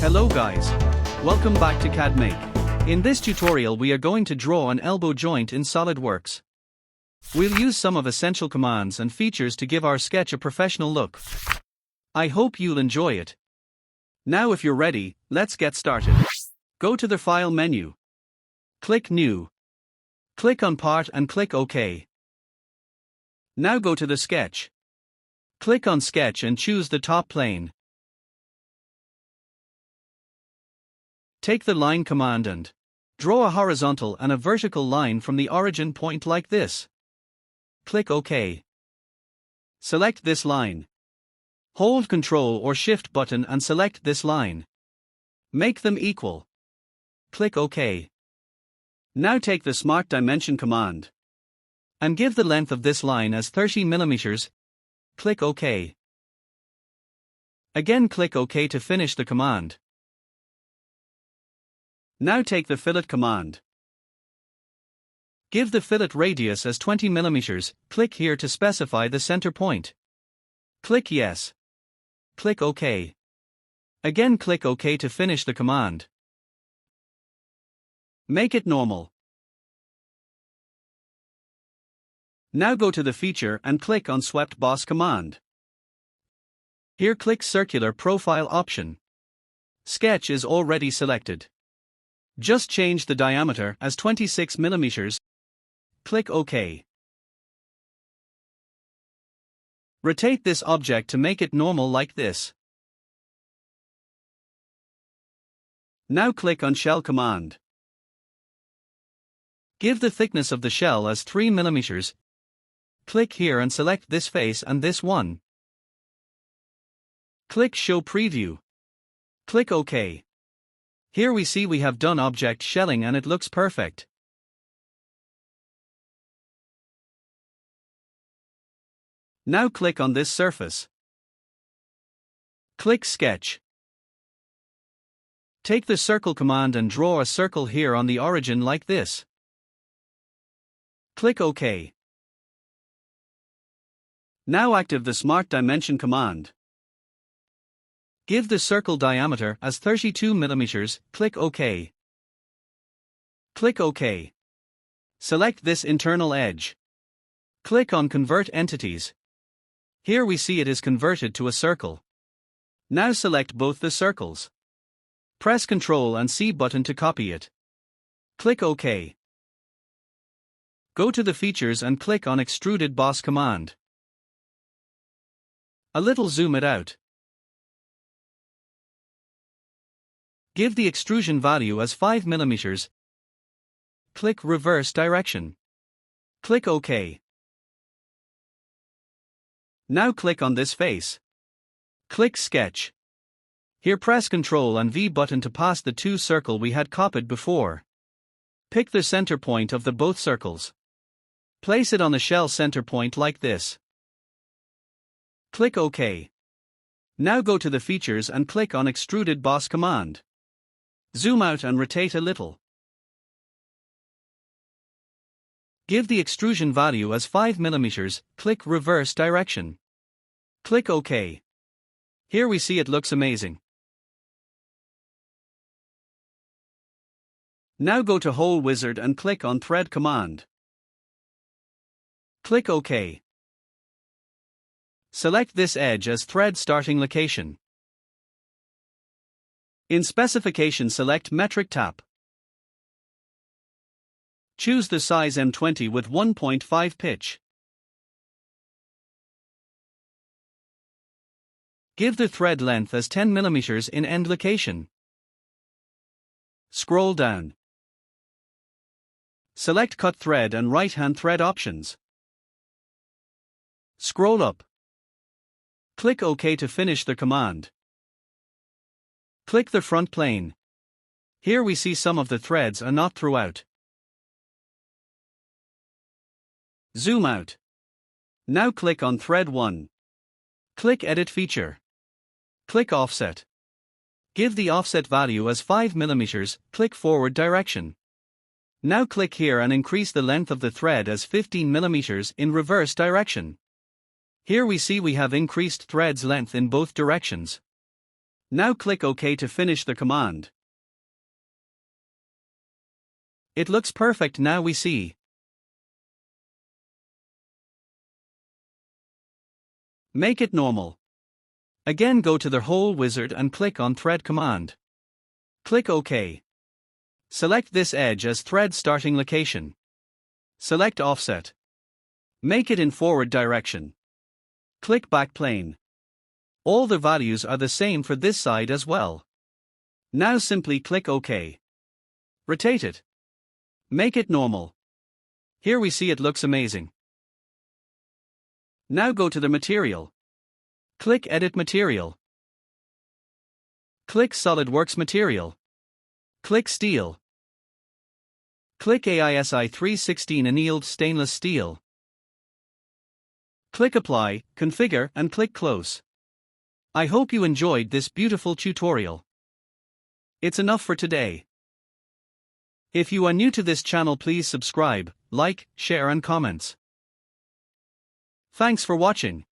Hello guys. Welcome back to CAD Make. In this tutorial we are going to draw an elbow joint in Solidworks. We'll use some of essential commands and features to give our sketch a professional look. I hope you'll enjoy it. Now if you're ready, let's get started. Go to the File menu. Click New. Click on Part and click OK. Now go to the Sketch. Click on Sketch and choose the top plane. Take the Line command and draw a horizontal and a vertical line from the origin point like this. Click OK. Select this line. Hold Ctrl or Shift button and select this line. Make them equal. Click OK. Now take the Smart Dimension command and give the length of this line as 30 mm. Click OK. Again click OK to finish the command. Now take the Fillet command. Give the fillet radius as 20 mm. Click here to specify the center point. Click Yes. Click OK. Again click OK to finish the command. Make it normal. Now go to the feature and click on Swept Boss command. Here click Circular Profile option. Sketch is already selected. Just change the diameter as 26 mm. Click OK. Rotate this object to make it normal like this. Now click on Shell command. Give the thickness of the shell as 3 mm. Click here and select this face and this one. Click Show Preview. Click OK. Here we see we have done object shelling and it looks perfect. Now click on this surface. Click Sketch. Take the Circle command and draw a circle here on the origin like this. Click OK. Now active the Smart Dimension command. Give the circle diameter as 32 mm. Click OK. Click OK. Select this internal edge. Click on Convert Entities. Here we see it is converted to a circle. Now select both the circles. Press Ctrl and C button to copy it. Click OK. Go to the features and click on Extruded Boss command. A little zoom it out. Give the extrusion value as 5 mm. Click Reverse Direction. Click OK. Now click on this face. Click Sketch. Here press Ctrl and V button to pass the two circle we had copied before. Pick the center point of the both circles. Place it on the shell center point like this. Click OK. Now go to the features and click on Extruded Boss command. Zoom out and rotate a little. Give the extrusion value as 5 mm. Click Reverse Direction. Click OK. Here we see it looks amazing. Now go to Hole Wizard and click on Thread command. Click OK. Select this edge as thread starting location. In Specification select Metric Tap. Choose the size M20 with 1.5 pitch. Give the thread length as 10 mm in end location. Scroll down. Select Cut Thread and Right-hand Thread options. Scroll up. Click OK to finish the command. Click the front plane. Here we see some of the threads are not throughout. Zoom out. Now click on Thread 1. Click Edit Feature. Click Offset. Give the offset value as 5 mm. Click Forward Direction. Now click here and increase the length of the thread as 15 mm in reverse direction. Here we see we have increased thread's length in both directions. Now click OK to finish the command. It looks perfect now we see. Make it normal. Again go to the whole wizard and click on Thread command. Click OK. Select this edge as thread starting location. Select Offset. Make it in forward direction. Click Back Plane. All the values are the same for this side as well. Now simply click OK. Rotate it. Make it normal. Here we see it looks amazing. Now go to the material. Click Edit Material. Click Solidworks Material. Click Steel. Click AISI 316 Annealed Stainless Steel. Click Apply, Configure and click Close. I hope you enjoyed this beautiful tutorial. It's enough for today. If you are new to this channel, please subscribe, like, share and comments. Thanks for watching.